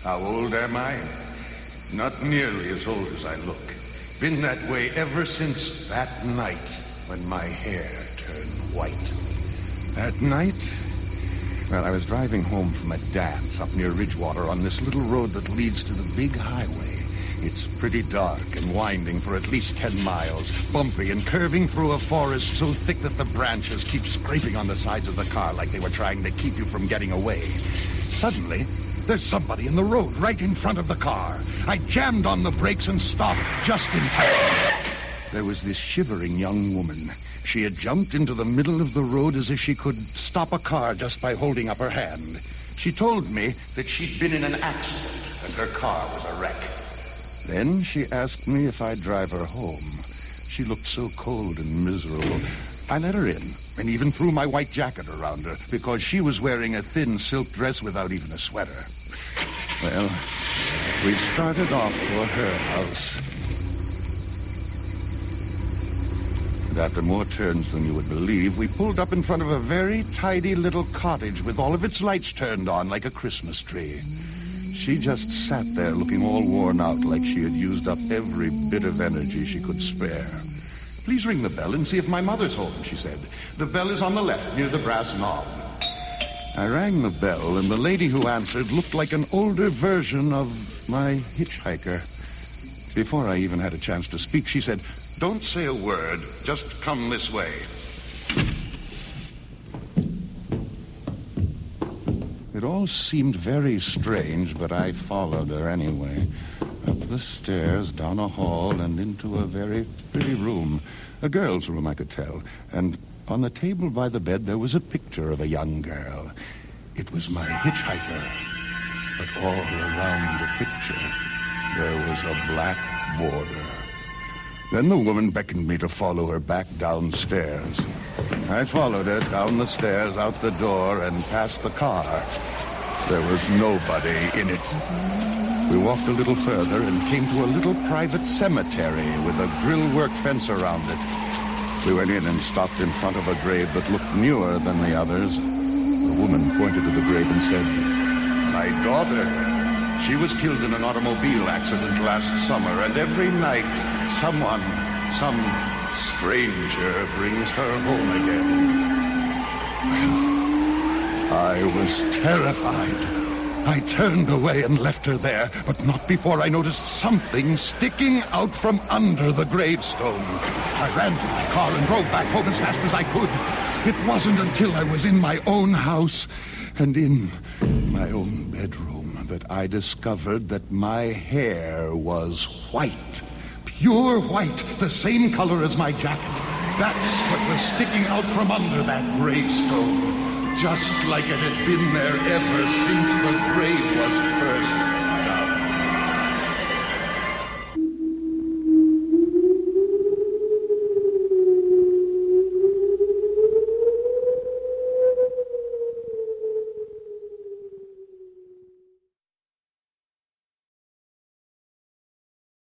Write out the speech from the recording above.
How old am I? Not nearly as old as I look. Been that way ever since that night when my hair turned white. That night? Well, I was driving home from a dance up near Ridgewater on this little road that leads to the big highway. It's pretty dark and winding for at least 10 miles, bumpy and curving through a forest so thick that the branches keep scraping on the sides of the car like they were trying to keep you from getting away. Suddenly, there's somebody in the road right in front of the car. I jammed on the brakes and stopped just in time. There was this shivering young woman. She had jumped into the middle of the road as if she could stop a car just by holding up her hand. She told me that she'd been in an accident and her car was a wreck. Then she asked me if I'd drive her home. She looked so cold and miserable. I let her in and even threw my white jacket around her because she was wearing a thin silk dress without even a sweater. Well, we started off for her house. And after more turns than you would believe, we pulled up in front of a very tidy little cottage with all of its lights turned on like a Christmas tree. She just sat there looking all worn out like she had used up every bit of energy she could spare. Please ring the bell and see if my mother's home, she said. The bell is on the left near the brass knob. I rang the bell, and the lady who answered looked like an older version of my hitchhiker. Before I even had a chance to speak, she said, "Don't say a word, just come this way." It all seemed very strange, but I followed her anyway. Up the stairs, down a hall, and into a very pretty room. A girl's room, I could tell. And on the table by the bed, there was a picture of a young girl. It was my hitchhiker. But all around the picture, there was a black border. Then the woman beckoned me to follow her back downstairs. I followed her down the stairs, out the door, and past the car. There was nobody in it. We walked a little further and came to a little private cemetery with a grill-work fence around it. We went in and stopped in front of a grave that looked newer than the others. The woman pointed to the grave and said, "My daughter. She was killed in an automobile accident last summer, and every night some stranger brings her home again." Well, I was terrified. I turned away and left her there, but not before I noticed something sticking out from under the gravestone. I ran to my car and drove back home as fast as I could. It wasn't until I was in my own house and in my own bedroom that I discovered that my hair was white. Pure white, the same color as my jacket. That's what was sticking out from under that gravestone. Just like it had been there ever since the grave was first